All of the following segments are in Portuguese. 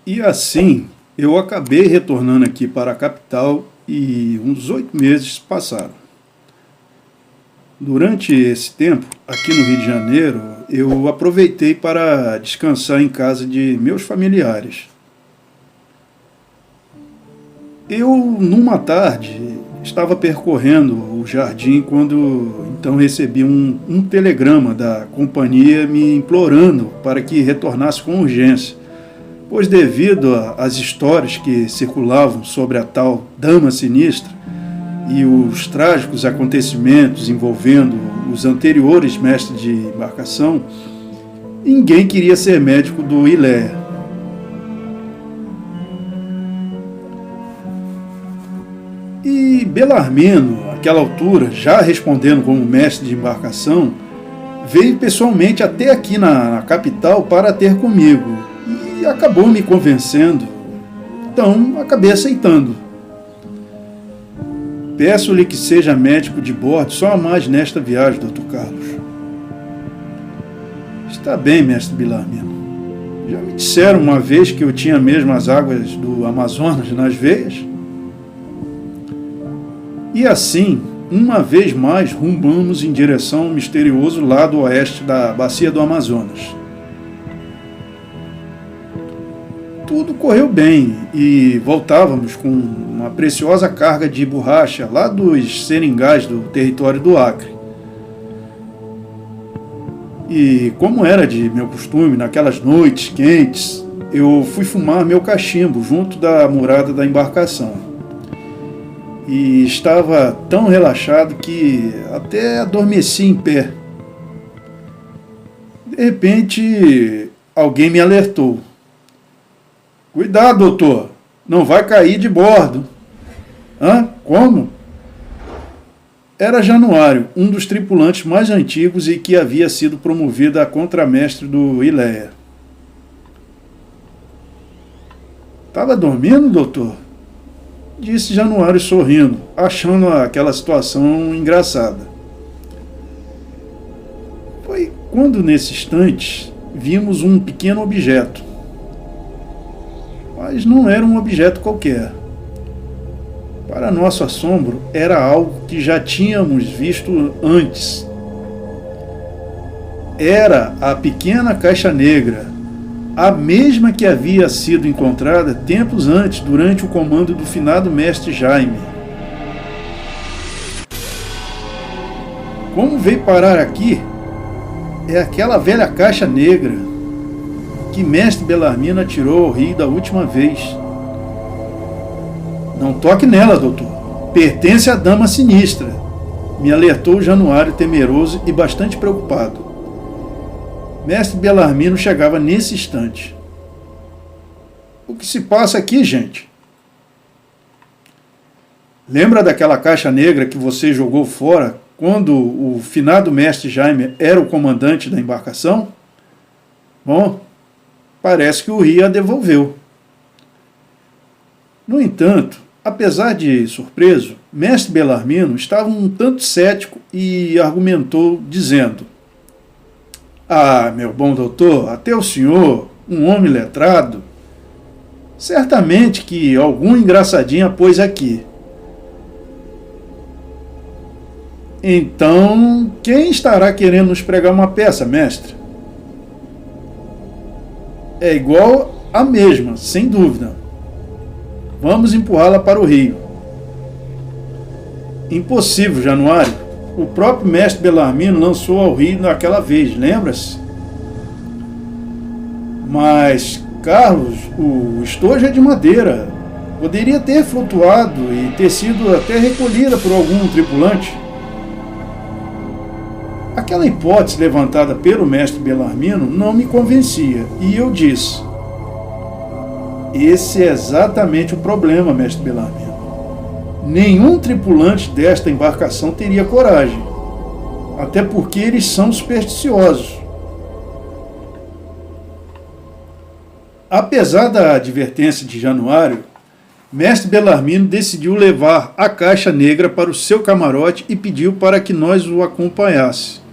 E assim, eu acabei retornando aqui para a capital e uns 8 meses passaram. Durante esse tempo, aqui no Rio de Janeiro, eu aproveitei para descansar em casa de meus familiares. Eu, numa tarde, estava percorrendo o jardim quando então recebi um telegrama da companhia me implorando para que retornasse com urgência, pois devido às histórias que circulavam sobre a tal Dama Sinistra e os trágicos acontecimentos envolvendo os anteriores mestres de embarcação, ninguém queria ser médico do Ileia. E Belarmino, àquela altura, já respondendo como mestre de embarcação, veio pessoalmente até aqui na capital para ter comigo e acabou me convencendo. Então, acabei aceitando. Peço-lhe que seja médico de bordo só mais nesta viagem, Dr. Carlos. Está bem, mestre Belarmino. Já me disseram uma vez que eu tinha mesmo as águas do Amazonas nas veias. E assim, uma vez mais, rumamos em direção ao misterioso lado oeste da bacia do Amazonas. Tudo correu bem e voltávamos com uma preciosa carga de borracha lá dos seringais do território do Acre. E como era de meu costume, naquelas noites quentes, eu fui fumar meu cachimbo junto da murada da embarcação. E estava tão relaxado que até adormeci em pé. De repente, alguém me alertou. Cuidado, doutor, não vai cair de bordo. Hã? Como? Era Januário, um dos tripulantes mais antigos e que havia sido promovido a contramestre do Ileia. Estava dormindo, doutor? Disse Januário sorrindo, achando aquela situação engraçada. Foi quando, nesse instante, vimos um pequeno objeto. Mas não era um objeto qualquer. Para nosso assombro, era algo que já tínhamos visto antes. Era a pequena caixa negra, a mesma que havia sido encontrada tempos antes, durante o comando do finado mestre Jaime. Como veio parar aqui? É aquela velha caixa negra que mestre Belarmino atirou ao rio da última vez. Não toque nela, doutor. Pertence à Dama Sinistra, me alertou Januário, temeroso e bastante preocupado. Mestre Belarmino chegava nesse instante. O que se passa aqui, gente? Lembra daquela caixa negra que você jogou fora quando o finado mestre Jaime era o comandante da embarcação? Bom, parece que o rio a devolveu. No entanto, apesar de surpreso, mestre Belarmino estava um tanto cético e argumentou, dizendo: Ah, meu bom doutor, até o senhor, um homem letrado, certamente que algum engraçadinho a pôs aqui. Então, quem estará querendo nos pregar uma peça, mestre? É igual a mesma, sem dúvida. Vamos empurrá-la para o rio. Impossível, Januário. O próprio mestre Belarmino lançou ao rio naquela vez, lembra-se? Mas, Carlos, o estojo é de madeira. Poderia ter flutuado e ter sido até recolhida por algum tripulante. Aquela hipótese levantada pelo mestre Belarmino não me convencia, e eu disse: Esse é exatamente o problema, mestre Belarmino. Nenhum tripulante desta embarcação teria coragem, até porque eles são supersticiosos. Apesar da advertência de Januário, mestre Belarmino decidiu levar a caixa negra para o seu camarote e pediu para que nós o acompanhasse.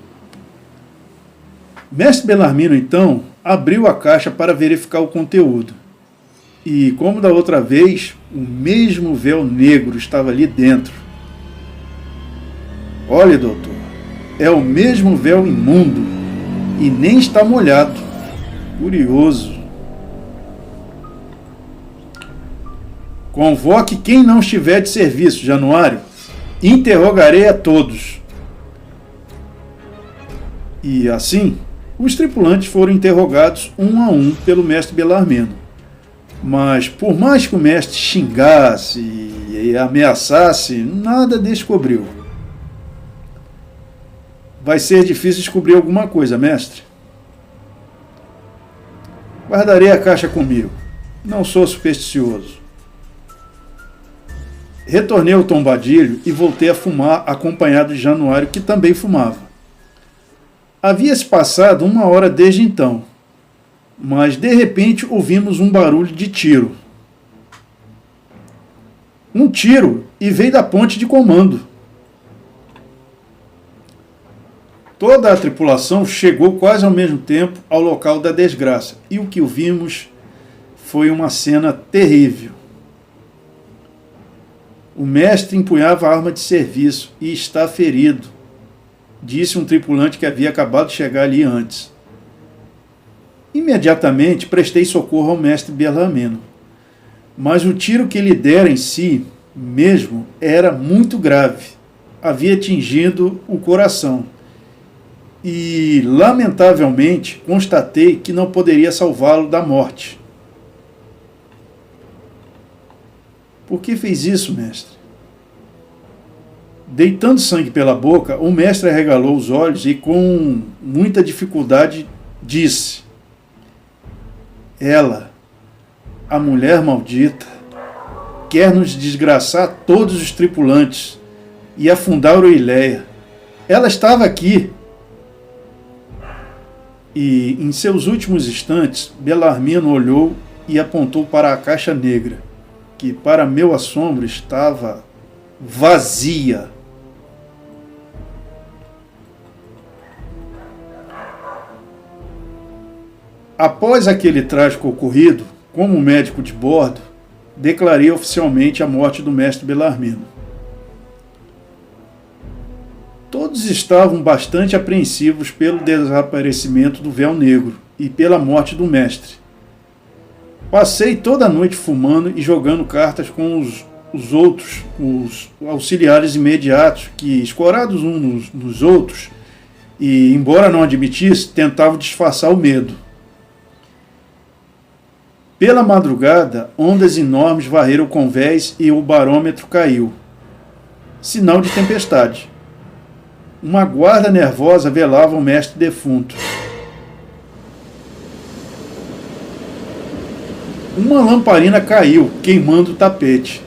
Mestre Belarmino, então, abriu a caixa para verificar o conteúdo. E como da outra vez, o mesmo véu negro estava ali dentro. Olha, doutor, é o mesmo véu imundo e nem está molhado. Curioso. Convoque quem não estiver de serviço, Januário. Interrogarei a todos. E assim, os tripulantes foram interrogados um a um pelo mestre Belarmino. Mas por mais que o mestre xingasse e ameaçasse, nada descobriu. Vai ser difícil descobrir alguma coisa, mestre. Guardarei a caixa comigo. Não sou supersticioso. Retornei ao tombadilho e voltei a fumar acompanhado de Januário, que também fumava. Havia-se passado 1 hora desde então, mas de repente ouvimos um barulho de tiro. Um tiro, e veio da ponte de comando. Toda a tripulação chegou quase ao mesmo tempo ao local da desgraça, e o que vimos foi uma cena terrível. O mestre empunhava a arma de serviço e está ferido, disse um tripulante que havia acabado de chegar ali antes. Imediatamente prestei socorro ao mestre Belarmino, mas o tiro que lhe dera em si mesmo era muito grave. Havia atingido o coração e, lamentavelmente, constatei que não poderia salvá-lo da morte. Por que fez isso, mestre? Deitando sangue pela boca, o mestre arregalou os olhos e, com muita dificuldade, disse: ela, a mulher maldita, quer nos desgraçar todos os tripulantes e afundar Oileia. Ela estava aqui. E, em seus últimos instantes, Belarmino olhou e apontou para a caixa negra, que, para meu assombro, estava vazia. Após aquele trágico ocorrido, como médico de bordo, declarei oficialmente a morte do mestre Belarmino. Todos estavam bastante apreensivos pelo desaparecimento do véu negro e pela morte do mestre. Passei toda a noite fumando e jogando cartas com os outros, os auxiliares imediatos, que, escorados uns nos outros, e, embora não admitisse, tentavam disfarçar o medo. Pela madrugada, ondas enormes varreram o convés e o barômetro caiu. Sinal de tempestade. Uma guarda nervosa velava o mestre defunto. Uma lamparina caiu, queimando o tapete.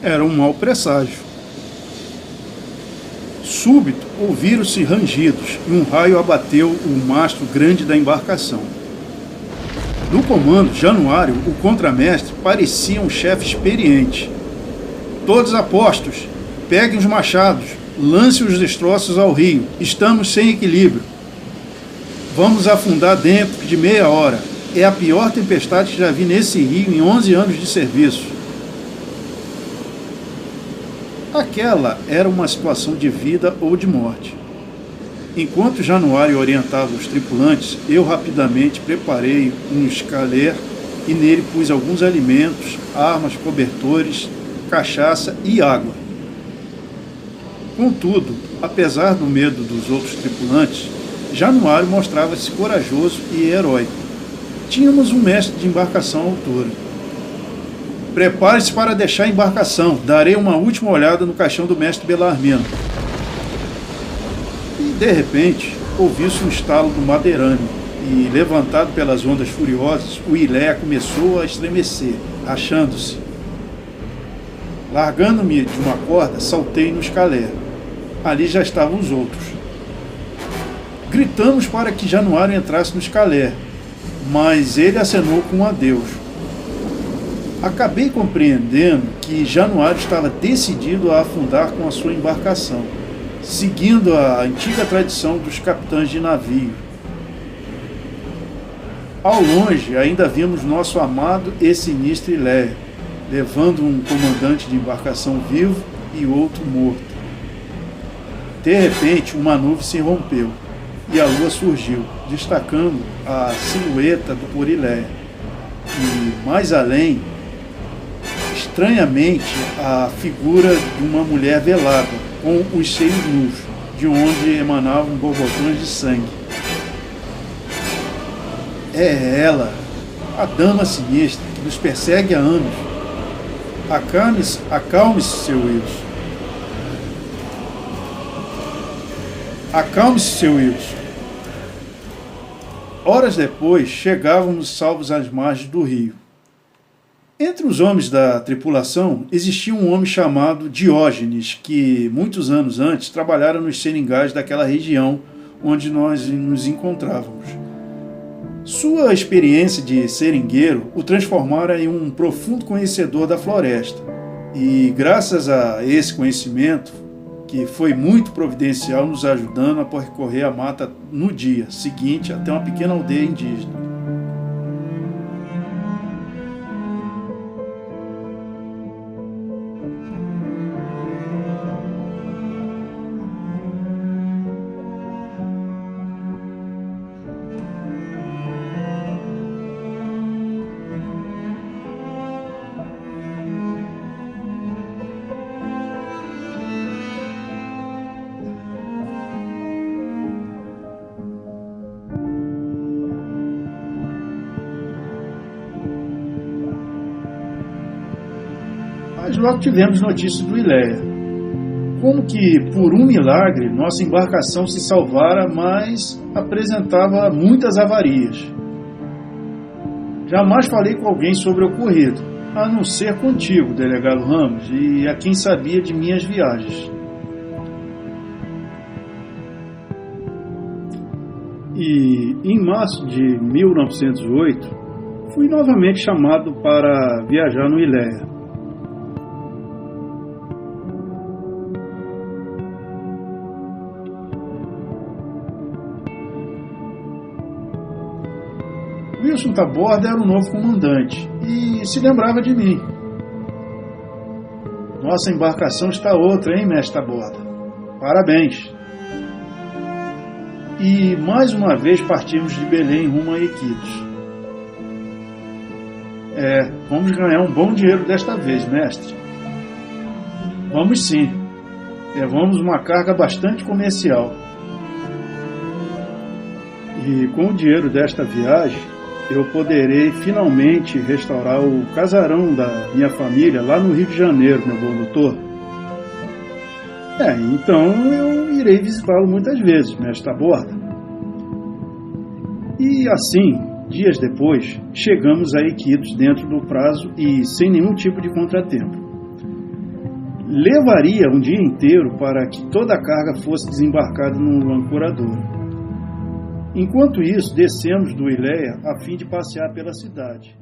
Era um mau presságio. Súbito, ouviram-se rangidos e um raio abateu o mastro grande da embarcação. No comando, Januário, o contramestre, parecia um chefe experiente. Todos a postos, peguem os machados, lance os destroços ao rio, estamos sem equilíbrio. Vamos afundar dentro de meia hora. É a pior tempestade que já vi nesse rio em 11 anos de serviço. Aquela era uma situação de vida ou de morte. Enquanto Januário orientava os tripulantes, eu rapidamente preparei um escaler e nele pus alguns alimentos, armas, cobertores, cachaça e água. Contudo, apesar do medo dos outros tripulantes, Januário mostrava-se corajoso e heróico. Tínhamos um mestre de embarcação à altura. Prepare-se para deixar a embarcação. Darei uma última olhada no caixão do mestre Belarmino. E, de repente, ouviu-se um estalo do madeirame e, levantado pelas ondas furiosas, o Oileia começou a estremecer, rachando-se. Largando-me de uma corda, saltei no escalé. Ali já estavam os outros. Gritamos para que Januário entrasse no escalé, mas ele acenou com um adeus. Acabei compreendendo que Januário estava decidido a afundar com a sua embarcação, seguindo a antiga tradição dos capitães de navio. Ao longe, ainda vimos nosso amado e sinistro Iléia, levando um comandante de embarcação vivo e outro morto. De repente, uma nuvem se rompeu e a lua surgiu, destacando a silhueta do Poriléia. E, mais além, estranhamente, a figura de uma mulher velada, com os seios nus, de onde emanavam borbotões de sangue. É ela, a dama sinistra, que nos persegue há anos. Acalme-se, seu Wilson. Acalme-se, seu Wilson. Horas depois, chegávamos salvos às margens do rio. Entre os homens da tripulação, existia um homem chamado Diógenes, que, muitos anos antes, trabalhara nos seringais daquela região onde nós nos encontrávamos. Sua experiência de seringueiro o transformara em um profundo conhecedor da floresta. E, graças a esse conhecimento, que foi muito providencial, nos ajudando a percorrer a mata no dia seguinte até uma pequena aldeia indígena. Mas logo tivemos notícia do Iléia. Como que, por um milagre, nossa embarcação se salvara, mas apresentava muitas avarias. Jamais falei com alguém sobre o ocorrido, a não ser contigo, delegado Ramos, e a quem sabia de minhas viagens. E, em março de 1908, fui novamente chamado para viajar no Iléia. Wilson Taborda era o novo comandante e se lembrava de mim. Nossa embarcação está outra, hein, mestre Taborda? Parabéns! E mais uma vez partimos de Belém rumo a Iquitos. Vamos ganhar um bom dinheiro desta vez, mestre. Vamos sim. Levamos uma carga bastante comercial. E com o dinheiro desta viagem, eu poderei finalmente restaurar o casarão da minha família lá no Rio de Janeiro, meu bom doutor. Então eu irei visitá-lo muitas vezes, mestre Taborda. E assim, dias depois, chegamos a Iquitos dentro do prazo e sem nenhum tipo de contratempo. Levaria um dia inteiro para que toda a carga fosse desembarcada no ancoradouro. Enquanto isso, descemos do Iléia a fim de passear pela cidade.